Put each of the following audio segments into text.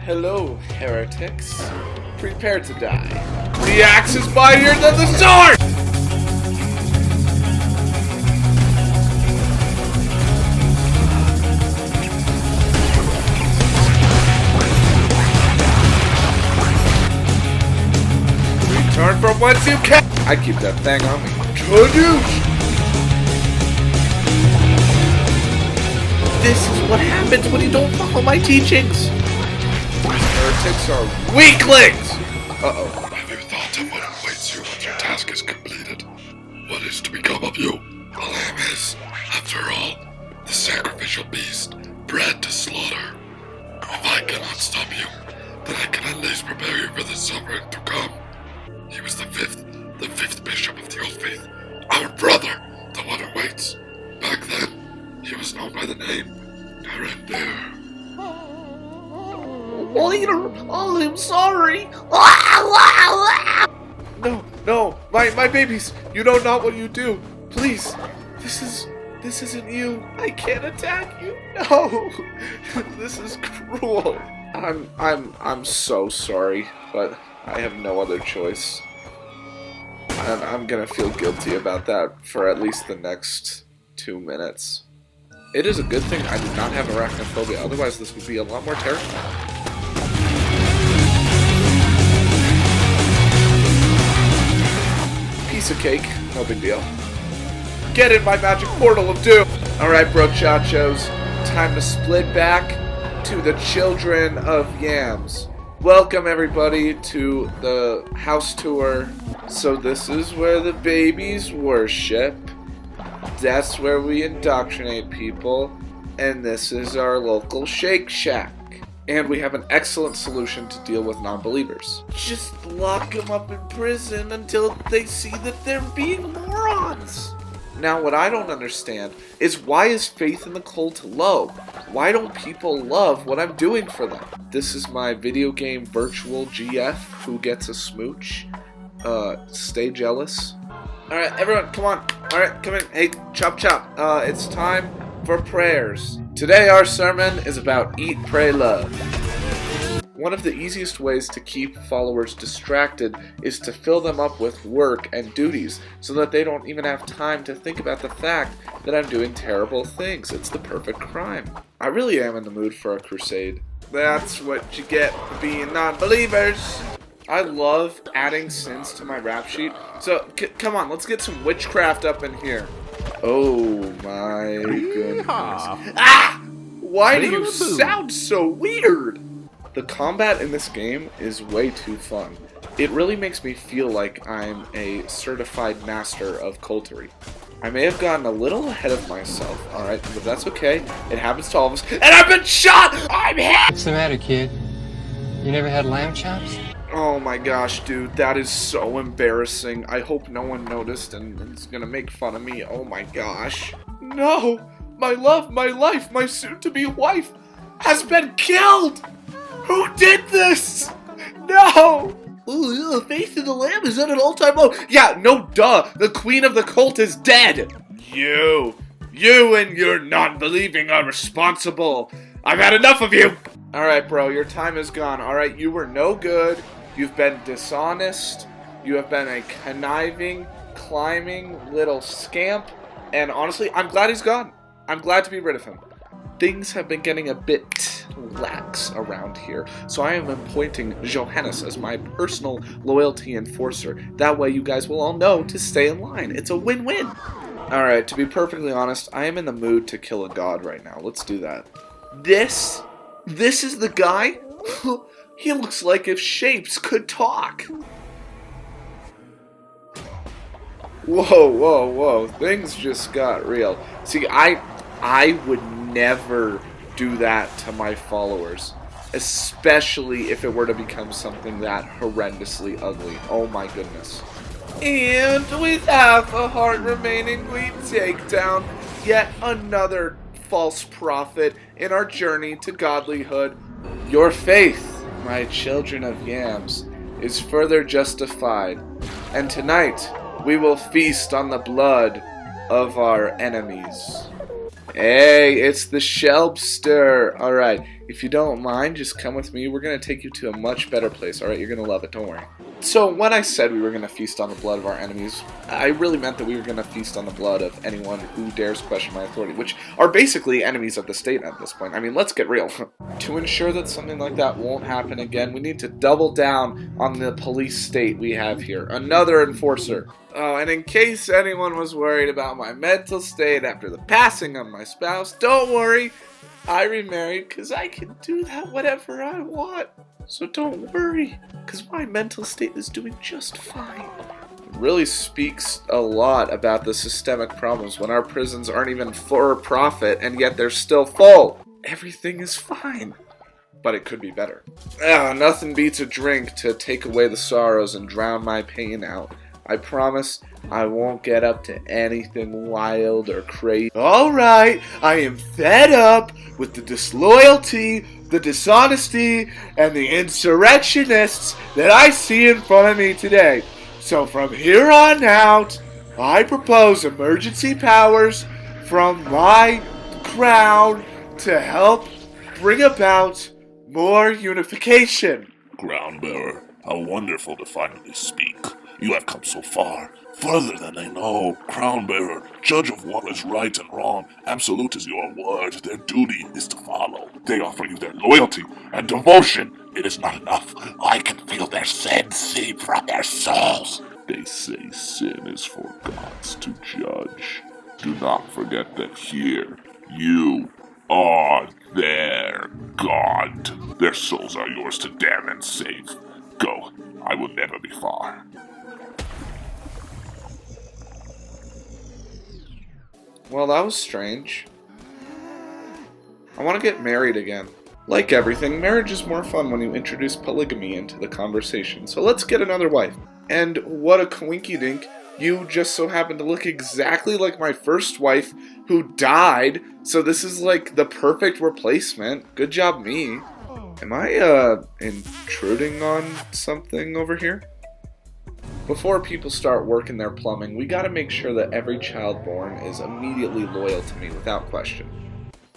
Hello, heretics. Prepare to die. The axe is mightier than the sword! Return from whence you came! I keep that thing on me. Kadoosh! This is what happens when you don't follow my teachings! Heretics are weaklings! Uh-oh. Have you thought of what awaits you once your task is completed? What is to become of you? A lamb is, after all, the sacrificial beast, bred to slaughter. If I cannot stop you, then I can at least prepare you for the suffering to come. He was the fifth bishop of the old faith, our brother, the one who waits. Back then, he was known by the name Narendir. Leader, oh, I'm sorry. No, my babies, you know not what you do. Please, this isn't you. I can't attack you. No, this is cruel. I'm so sorry, but I have no other choice. And I'm gonna feel guilty about that for at least the next 2 minutes. It is a good thing I do not have arachnophobia, otherwise this would be a lot more terrifying. Piece of cake, no big deal. Get in my magic portal of doom! Alright, brochachos, time to split back to the children of yams. Welcome everybody to the house tour. So this is where the babies worship. That's where we indoctrinate people. And this is our local Shake Shack. And we have an excellent solution to deal with non-believers. Just lock them up in prison until they see that they're being morons. Now, what I don't understand is why is faith in the cult low? Why don't people love what I'm doing for them? This is my video game virtual GF who gets a smooch. Stay jealous. Alright, everyone, come on. Alright, come in. Hey, chop chop. It's time for prayers. Today our sermon is about eat, pray, love. One of the easiest ways to keep followers distracted is to fill them up with work and duties so that they don't even have time to think about the fact that I'm doing terrible things. It's the perfect crime. I really am in the mood for a crusade. That's what you get for being non-believers. I love adding sins to my rap sheet. So, come on, let's get some witchcraft up in here. Oh my goodness. Ah! Why do you sound so weird? The combat in this game is way too fun. It really makes me feel like I'm a certified master of cultery. I may have gotten a little ahead of myself, alright, but that's okay. It happens to all of us. And I've been shot! I'm hit! What's the matter, kid? You never had lamb chops? Oh my gosh, dude, that is so embarrassing. I hope no one noticed and is gonna make fun of me. Oh my gosh. No! My love, my life, my soon-to-be wife has been killed! Who did this? No! Ooh, the faith of the lamb is at an all-time low. Yeah, no duh. The queen of the cult is dead. You and your non-believing are responsible. I've had enough of you. Alright, bro, your time is gone. Alright, you were no good. You've been dishonest. You have been a conniving, climbing little scamp. And honestly, I'm glad he's gone. I'm glad to be rid of him. Things have been getting a bit lax around here, so I am appointing Johannes as my personal loyalty enforcer. That way you guys will all know to stay in line. It's a win-win. Alright, to be perfectly honest, I am in the mood to kill a god right now. Let's do that. This is the guy? He looks like if shapes could talk. Whoa. Things just got real. See, I would never do that to my followers, especially if it were to become something that horrendously ugly. Oh my goodness. And with half a heart remaining, we take down yet another false prophet in our journey to godlyhood. Your faith, my children of yams, is further justified, and tonight we will feast on the blood of our enemies. Hey, it's the Shelbster. Alright, If you don't mind, just come with me. We're going to take you to a much better place, alright? You're going to love it, don't worry. So, when I said we were going to feast on the blood of our enemies, I really meant that we were going to feast on the blood of anyone who dares question my authority, which are basically enemies of the state at this point. I mean, let's get real. To ensure that something like that won't happen again, we need to double down on the police state we have here. Another enforcer. Oh, and in case anyone was worried about my mental state after the passing of my spouse, don't worry. I remarried because I can do that whatever I want. So don't worry, because my mental state is doing just fine. It really speaks a lot about the systemic problems when our prisons aren't even for profit and yet they're still full. Everything is fine. But it could be better. Nothing beats a drink to take away the sorrows and drown my pain out. I promise I won't get up to anything wild or crazy. Alright, I am fed up with the disloyalty, the dishonesty, and the insurrectionists that I see in front of me today. So from here on out, I propose emergency powers from my crown to help bring about more unification. Crown Bearer, how wonderful to finally speak. You have come so far, further than I know. Crown Bearer, judge of what is right and wrong. Absolute is your word. Their duty is to follow. They offer you their loyalty and devotion. It is not enough. I can feel their sin seep from their souls. They say sin is for gods to judge. Do not forget that here, you are their god. Their souls are yours to damn and save. Go. I will never be far. Well, that was strange. I want to get married again. Like everything, marriage is more fun when you introduce polygamy into the conversation, so let's get another wife. And what a coinkydink, you just so happen to look exactly like my first wife who died, so this is like the perfect replacement. Good job, me. Am I, intruding on something over here? Before people start working their plumbing, we gotta make sure that every child born is immediately loyal to me without question.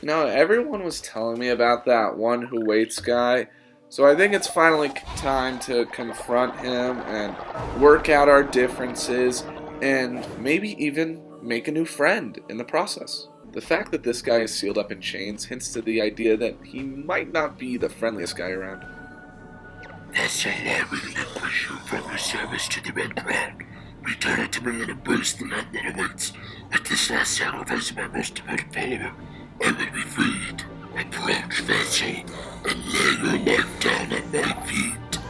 You know, everyone was telling me about that one who waits guy, so I think it's finally time to confront him and work out our differences and maybe even make a new friend in the process. The fact that this guy is sealed up in chains hints to the idea that he might not be the friendliest guy around. That's all I relinquish you from your service to the Red Crown. Return to me and embrace the end that awaits. With this last sacrifice of my most devoted follower, I will be freed. Approach, vessel, and lay your life down at my feet.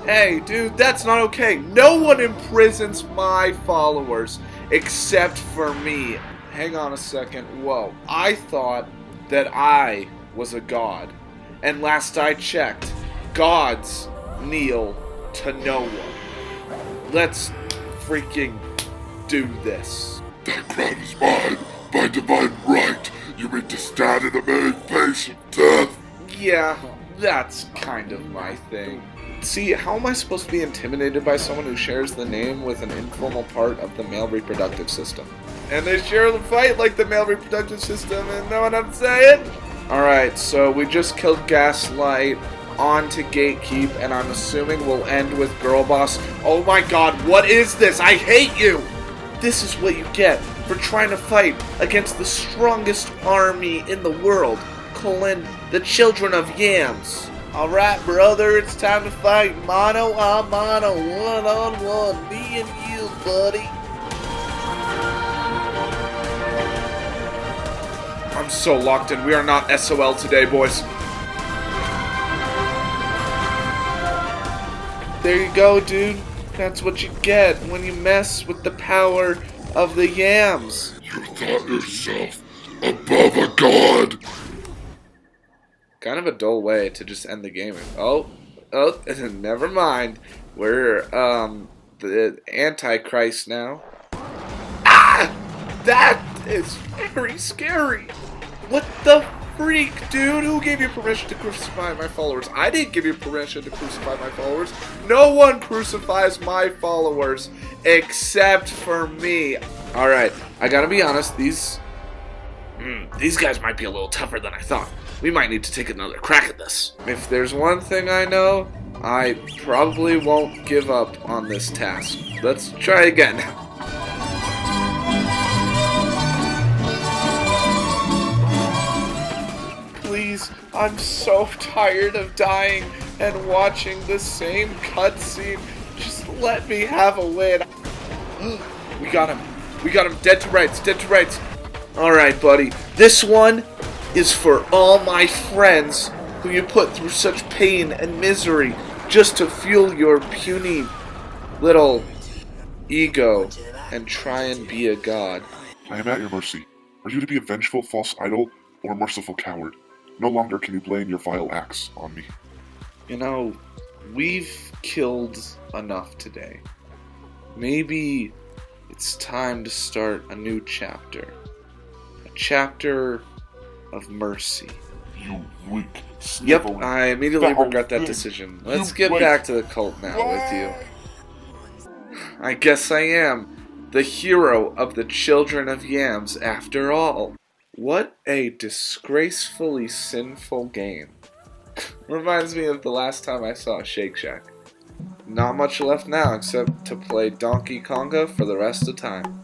Hey, dude, that's not okay. No one imprisons my followers except for me. Hang on a second. Whoa. I thought that I was a god. And last I checked, gods kneel to no one. Let's freaking do this. That crown is mine. By divine right, you mean to stand in the main face of death? Yeah, that's kind of my thing. See, how am I supposed to be intimidated by someone who shares the name with an informal part of the male reproductive system? And they share the fight like the male reproductive system, and know what I'm saying? Alright, so we just killed Gaslight, on to Gatekeep, and I'm assuming we'll end with Girl Boss. Oh my god, what is this? I hate you! This is what you get for trying to fight against the strongest army in the world, the children of Yams. Alright, brother, it's time to fight mano a mano, one-on-one, me and you, buddy. I'm so locked in. We are not SOL today, boys. There you go, dude. That's what you get when you mess with the power of the Yams. You thought yourself above a god. Kind of a dull way to just end the game. Oh, never mind. We're, the Antichrist now. Ah! That is very scary. What the freak, dude? Who gave you permission to crucify my followers? I didn't give you permission to crucify my followers. No one crucifies my followers except for me. Alright, I gotta be honest, these guys might be a little tougher than I thought. We might need to take another crack at this. If there's one thing I know, I probably won't give up on this task. Let's try again. Please, I'm so tired of dying and watching the same cutscene. Just let me have a win. We got him. We got him dead to rights, dead to rights. Alright, buddy. This one is for all my friends who you put through such pain and misery just to fuel your puny little ego and try and be a god. I am at your mercy. Are you to be a vengeful false idol or a merciful coward? No longer can you blame your vile acts on me. You know, we've killed enough today. Maybe it's time to start a new chapter. A chapter of mercy. You weak, Yep, sniveling, I immediately foul regret that thing. decision. Let's You get wait. back to the cult now with you. I guess I am the hero of the children of Yams after all. What a disgracefully sinful game. Reminds me of the last time I saw Shake Shack. Not much left now except to play Donkey Konga for the rest of time.